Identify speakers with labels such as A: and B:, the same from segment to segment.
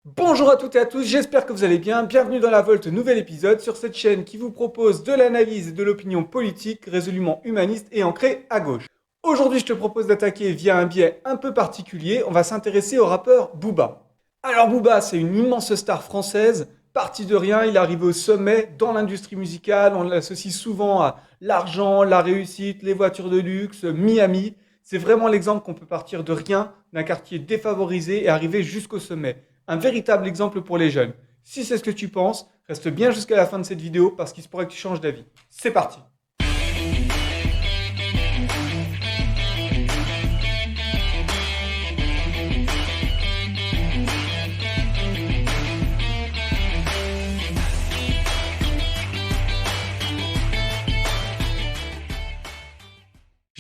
A: Bonjour à toutes et à tous, j'espère que vous allez bien. Bienvenue dans La Volte, nouvel épisode sur cette chaîne qui vous propose de l'analyse et de l'opinion politique résolument humaniste et ancrée à gauche. Aujourd'hui, je te propose d'attaquer via un biais un peu particulier. On va s'intéresser au rappeur Booba. Alors Booba, c'est une immense star française. Parti de rien, il arrive au sommet dans l'industrie musicale. On l'associe souvent à l'argent, la réussite, les voitures de luxe, Miami. C'est vraiment l'exemple qu'on peut partir de rien, d'un quartier défavorisé et arriver jusqu'au sommet. Un véritable exemple pour les jeunes. Si c'est ce que tu penses, reste bien jusqu'à la fin de cette vidéo parce qu'il se pourrait que tu changes d'avis. C'est parti.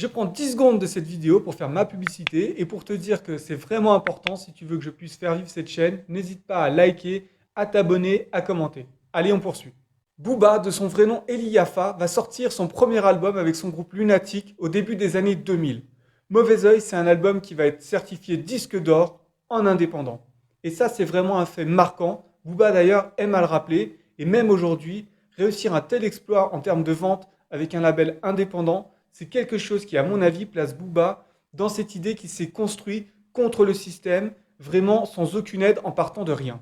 A: Je prends 10 secondes de cette vidéo pour faire ma publicité et pour te dire que c'est vraiment important si tu veux que je puisse faire vivre cette chaîne. N'hésite pas à liker, à t'abonner, à commenter. Allez, on poursuit. Booba, de son vrai nom Eli Yafa, va sortir son premier album avec son groupe Lunatic au début des années 2000. Mauvais Oeil, c'est un album qui va être certifié disque d'or en indépendant. Et ça, c'est vraiment un fait marquant. Booba d'ailleurs aime à le rappeler. Et même aujourd'hui, réussir un tel exploit en termes de vente avec un label indépendant, c'est quelque chose qui, à mon avis, place Booba dans cette idée qu'il s'est construit contre le système, vraiment sans aucune aide en partant de rien.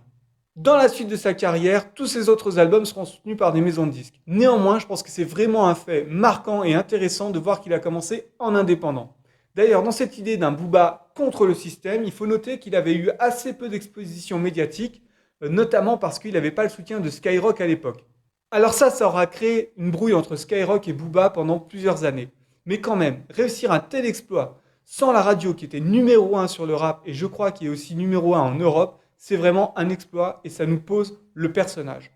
A: Dans la suite de sa carrière, tous ses autres albums seront soutenus par des maisons de disques. Néanmoins, je pense que c'est vraiment un fait marquant et intéressant de voir qu'il a commencé en indépendant. D'ailleurs, dans cette idée d'un Booba contre le système, il faut noter qu'il avait eu assez peu d'exposition médiatique, notamment parce qu'il n'avait pas le soutien de Skyrock à l'époque. Alors ça aura créé une brouille entre Skyrock et Booba pendant plusieurs années. Mais quand même, réussir un tel exploit sans la radio qui était numéro un sur le rap et je crois qui est aussi numéro un en Europe, c'est vraiment un exploit et ça nous pose le personnage.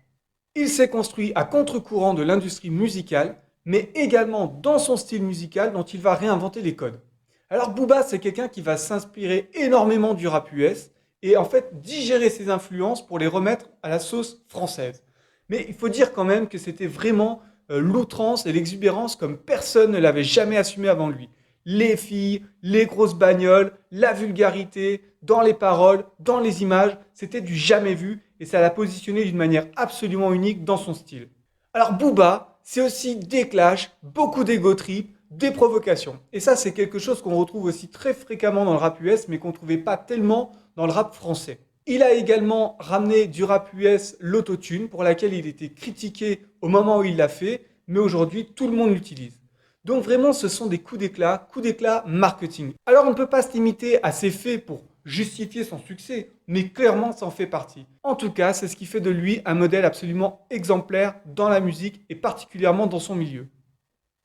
A: Il s'est construit à contre-courant de l'industrie musicale, mais également dans son style musical dont il va réinventer les codes. Alors Booba, c'est quelqu'un qui va s'inspirer énormément du rap US et en fait digérer ses influences pour les remettre à la sauce française. Mais il faut dire quand même que c'était vraiment l'outrance et l'exubérance comme personne ne l'avait jamais assumé avant lui. Les filles, les grosses bagnoles, la vulgarité, dans les paroles, dans les images, c'était du jamais vu et ça l'a positionné d'une manière absolument unique dans son style. Alors Booba, c'est aussi des clashs, beaucoup d'ego trip, des provocations. Et ça, c'est quelque chose qu'on retrouve aussi très fréquemment dans le rap US, mais qu'on ne trouvait pas tellement dans le rap français. Il a également ramené du rap US l'autotune, pour laquelle il était critiqué au moment où il l'a fait, mais aujourd'hui, tout le monde l'utilise. Donc vraiment, ce sont des coups d'éclat marketing. Alors on ne peut pas se limiter à ces faits pour justifier son succès, mais clairement ça en fait partie. En tout cas, c'est ce qui fait de lui un modèle absolument exemplaire dans la musique et particulièrement dans son milieu.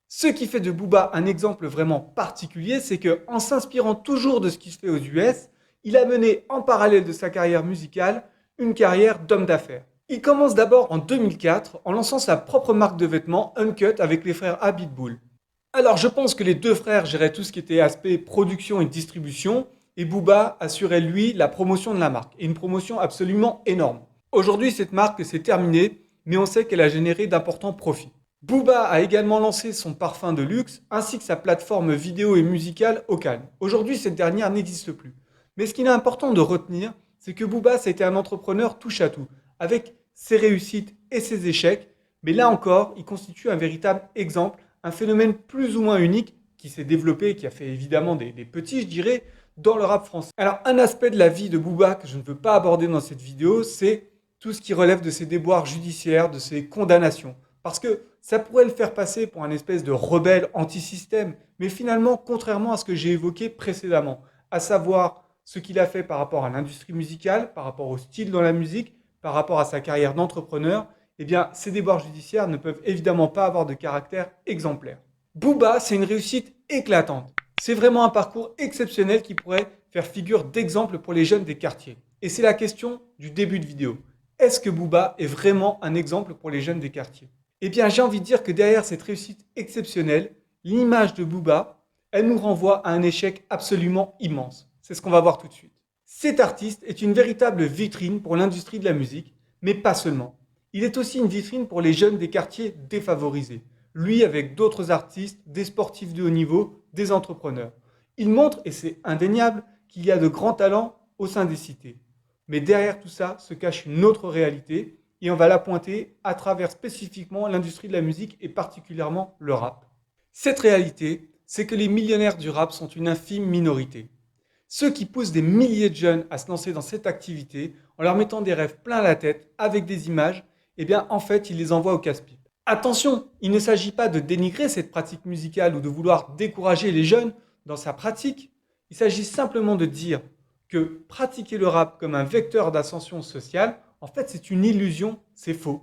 A: Ce qui fait de Booba un exemple vraiment particulier, c'est que en s'inspirant toujours de ce qui se fait aux US, il a mené en parallèle de sa carrière musicale une carrière d'homme d'affaires. Il commence d'abord en 2004 en lançant sa propre marque de vêtements Uncut avec les frères Abitbull. Alors je pense que les deux frères géraient tout ce qui était aspect production et distribution et Booba assurait lui la promotion de la marque et une promotion absolument énorme. Aujourd'hui cette marque s'est terminée mais on sait qu'elle a généré d'importants profits. Booba a également lancé son parfum de luxe ainsi que sa plateforme vidéo et musicale Ocalm. Aujourd'hui cette dernière n'existe plus. Mais ce qu'il est important de retenir, c'est que Booba c'était un entrepreneur touche à tout, avec ses réussites et ses échecs, mais là encore il constitue un véritable exemple, un phénomène plus ou moins unique qui s'est développé, qui a fait évidemment des petits, je dirais, dans le rap français. Alors, un aspect de la vie de Booba que je ne veux pas aborder dans cette vidéo, c'est tout ce qui relève de ses déboires judiciaires, de ses condamnations. Parce que ça pourrait le faire passer pour un espèce de rebelle anti-système, mais finalement, contrairement à ce que j'ai évoqué précédemment, à savoir ce qu'il a fait par rapport à l'industrie musicale, par rapport au style dans la musique, par rapport à sa carrière d'entrepreneur, eh bien, ces déboires judiciaires ne peuvent évidemment pas avoir de caractère exemplaire. Booba, c'est une réussite éclatante. C'est vraiment un parcours exceptionnel qui pourrait faire figure d'exemple pour les jeunes des quartiers. Et c'est la question du début de vidéo. Est-ce que Booba est vraiment un exemple pour les jeunes des quartiers? Eh bien, j'ai envie de dire que derrière cette réussite exceptionnelle, l'image de Booba, elle nous renvoie à un échec absolument immense. C'est ce qu'on va voir tout de suite. Cet artiste est une véritable vitrine pour l'industrie de la musique, mais pas seulement. Il est aussi une vitrine pour les jeunes des quartiers défavorisés. Lui avec d'autres artistes, des sportifs de haut niveau, des entrepreneurs. Il montre, et c'est indéniable, qu'il y a de grands talents au sein des cités. Mais derrière tout ça se cache une autre réalité et on va la pointer à travers spécifiquement l'industrie de la musique et particulièrement le rap. Cette réalité, c'est que les millionnaires du rap sont une infime minorité. Ceux qui poussent des milliers de jeunes à se lancer dans cette activité en leur mettant des rêves plein la tête avec des images, eh bien en fait ils les envoient au casse-pipe. Attention, il ne s'agit pas de dénigrer cette pratique musicale ou de vouloir décourager les jeunes dans sa pratique. Il s'agit simplement de dire que pratiquer le rap comme un vecteur d'ascension sociale, en fait c'est une illusion, c'est faux.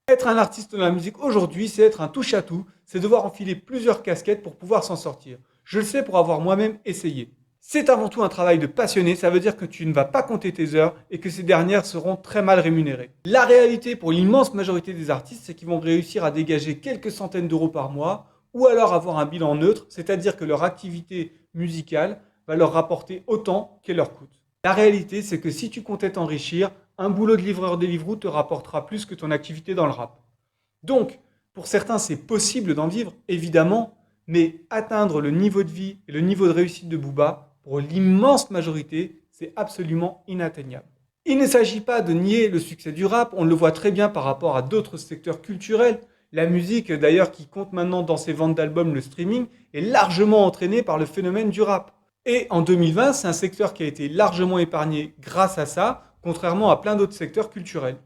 A: Être un artiste de la musique aujourd'hui, c'est être un touche-à-tout, c'est devoir enfiler plusieurs casquettes pour pouvoir s'en sortir. Je le sais pour avoir moi-même essayé. C'est avant tout un travail de passionné, ça veut dire que tu ne vas pas compter tes heures et que ces dernières seront très mal rémunérées. La réalité pour l'immense majorité des artistes, c'est qu'ils vont réussir à dégager quelques centaines d'euros par mois ou alors avoir un bilan neutre, c'est-à-dire que leur activité musicale va leur rapporter autant qu'elle leur coûte. La réalité, c'est que si tu comptais t'enrichir, un boulot de livreur Deliveroo te rapportera plus que ton activité dans le rap. Donc, pour certains, c'est possible d'en vivre, évidemment, mais atteindre le niveau de vie et le niveau de réussite de Booba, pour l'immense majorité, c'est absolument inatteignable. Il ne s'agit pas de nier le succès du rap, on le voit très bien par rapport à d'autres secteurs culturels. La musique, d'ailleurs, qui compte maintenant dans ses ventes d'albums, le streaming, est largement entraînée par le phénomène du rap. Et en 2020, c'est un secteur qui a été largement épargné grâce à ça, contrairement à plein d'autres secteurs culturels.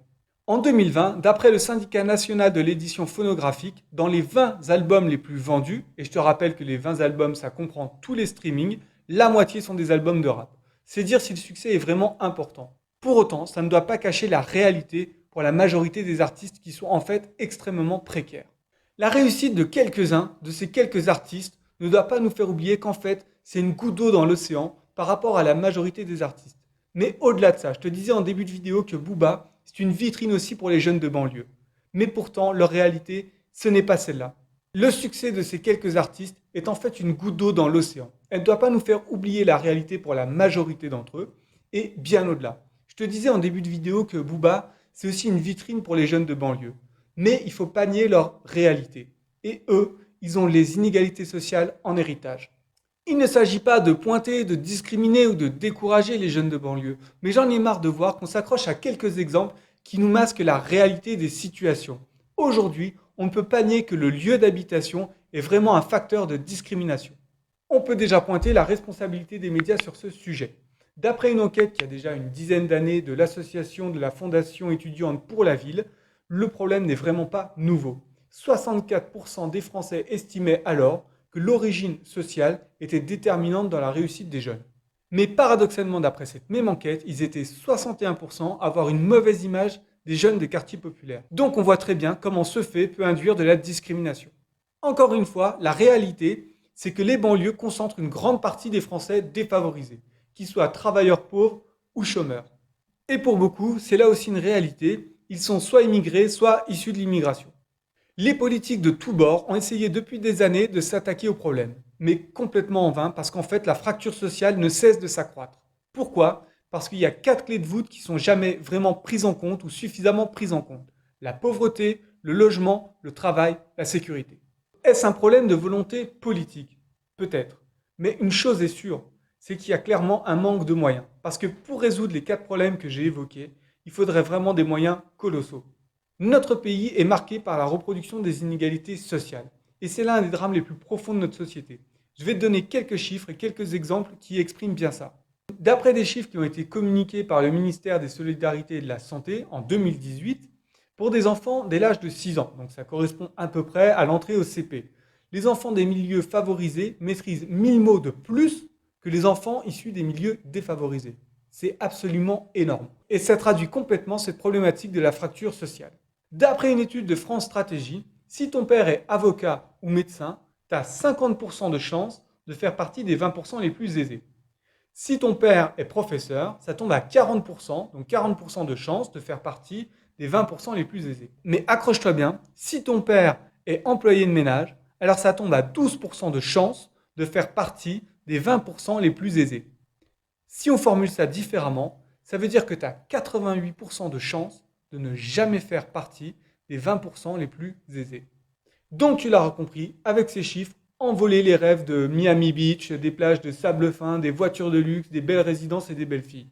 A: En 2020, d'après le syndicat national de l'édition phonographique, dans les 20 albums les plus vendus, et je te rappelle que les 20 albums, ça comprend tous les streamings, la moitié sont des albums de rap. C'est dire si le succès est vraiment important. Pour autant, ça ne doit pas cacher la réalité pour la majorité des artistes qui sont en fait extrêmement précaires. La réussite de quelques-uns, de ces quelques artistes, ne doit pas nous faire oublier qu'en fait, c'est une goutte d'eau dans l'océan par rapport à la majorité des artistes. Mais au-delà de ça, je te disais en début de vidéo que Booba, c'est une vitrine aussi pour les jeunes de banlieue. Mais pourtant, leur réalité, ce n'est pas celle-là. Le succès de ces quelques artistes est en fait une goutte d'eau dans l'océan. Elle ne doit pas nous faire oublier la réalité pour la majorité d'entre eux, et bien au-delà. Je te disais en début de vidéo que Booba, c'est aussi une vitrine pour les jeunes de banlieue. Mais il ne faut pas nier leur réalité. Et eux, ils ont les inégalités sociales en héritage. Il ne s'agit pas de pointer, de discriminer ou de décourager les jeunes de banlieue, mais j'en ai marre de voir qu'on s'accroche à quelques exemples qui nous masquent la réalité des situations. Aujourd'hui, on ne peut pas nier que le lieu d'habitation est vraiment un facteur de discrimination. On peut déjà pointer la responsabilité des médias sur ce sujet. D'après une enquête qui a déjà une dizaine d'années de l'association de la Fondation étudiante pour la ville, le problème n'est vraiment pas nouveau. 64% des Français estimaient alors que l'origine sociale était déterminante dans la réussite des jeunes. Mais paradoxalement, d'après cette même enquête, ils étaient 61% à avoir une mauvaise image des jeunes des quartiers populaires. Donc on voit très bien comment ce fait peut induire de la discrimination. Encore une fois, la réalité, c'est que les banlieues concentrent une grande partie des Français défavorisés, qu'ils soient travailleurs pauvres ou chômeurs. Et pour beaucoup, c'est là aussi une réalité, ils sont soit immigrés, soit issus de l'immigration. Les politiques de tous bords ont essayé depuis des années de s'attaquer au problème, mais complètement en vain parce qu'en fait la fracture sociale ne cesse de s'accroître. Pourquoi ? Parce qu'il y a 4 clés de voûte qui sont jamais vraiment prises en compte ou suffisamment prises en compte. La pauvreté, le logement, le travail, la sécurité. Est-ce un problème de volonté politique ? Peut-être. Mais une chose est sûre, c'est qu'il y a clairement un manque de moyens. Parce que pour résoudre les 4 problèmes que j'ai évoqués, il faudrait vraiment des moyens colossaux. Notre pays est marqué par la reproduction des inégalités sociales. Et c'est l'un des drames les plus profonds de notre société. Je vais te donner quelques chiffres et quelques exemples qui expriment bien ça. D'après des chiffres qui ont été communiqués par le ministère des Solidarités et de la Santé en 2018, pour des enfants dès l'âge de 6 ans, donc ça correspond à peu près à l'entrée au CP, les enfants des milieux favorisés maîtrisent 1000 mots de plus que les enfants issus des milieux défavorisés. C'est absolument énorme. Et ça traduit complètement cette problématique de la fracture sociale. D'après une étude de France Stratégie, si ton père est avocat ou médecin, tu as 50% de chances de faire partie des 20% les plus aisés. Si ton père est professeur, ça tombe à 40%, donc 40% de chances de faire partie des 20% les plus aisés. Mais accroche-toi bien, si ton père est employé de ménage, alors ça tombe à 12% de chances de faire partie des 20% les plus aisés. Si on formule ça différemment, ça veut dire que tu as 88% de chances de ne jamais faire partie des 20% les plus aisés. Donc tu l'auras compris, avec ces chiffres, envoler les rêves de Miami Beach, des plages de sable fin, des voitures de luxe, des belles résidences et des belles filles.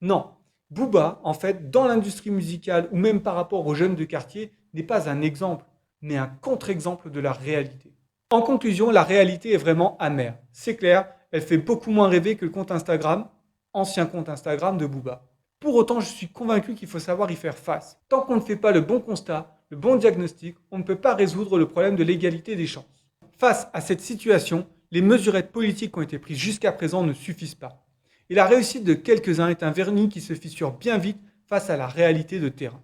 A: Non, Booba, en fait, dans l'industrie musicale ou même par rapport aux jeunes de quartier, n'est pas un exemple, mais un contre-exemple de la réalité. En conclusion, la réalité est vraiment amère. C'est clair, elle fait beaucoup moins rêver que le compte Instagram, ancien compte Instagram de Booba. Pour autant, je suis convaincu qu'il faut savoir y faire face. Tant qu'on ne fait pas le bon constat, le bon diagnostic, on ne peut pas résoudre le problème de l'égalité des chances. Face à cette situation, les mesurettes politiques qui ont été prises jusqu'à présent ne suffisent pas. Et la réussite de quelques-uns est un vernis qui se fissure bien vite face à la réalité de terrain.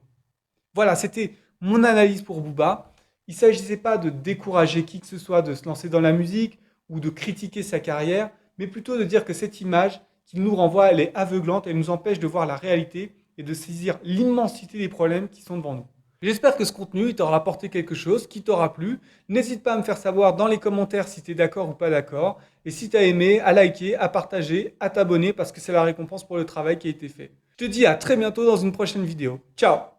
A: Voilà, c'était mon analyse pour Booba. Il ne s'agissait pas de décourager qui que ce soit de se lancer dans la musique ou de critiquer sa carrière, mais plutôt de dire que cette image qu'il nous renvoie, elle est aveuglante, elle nous empêche de voir la réalité et de saisir l'immensité des problèmes qui sont devant nous. J'espère que ce contenu t'aura apporté quelque chose, qui t'aura plu. N'hésite pas à me faire savoir dans les commentaires si tu es d'accord ou pas d'accord. Et si tu as aimé, à liker, à partager, à t'abonner parce que c'est la récompense pour le travail qui a été fait. Je te dis à très bientôt dans une prochaine vidéo. Ciao!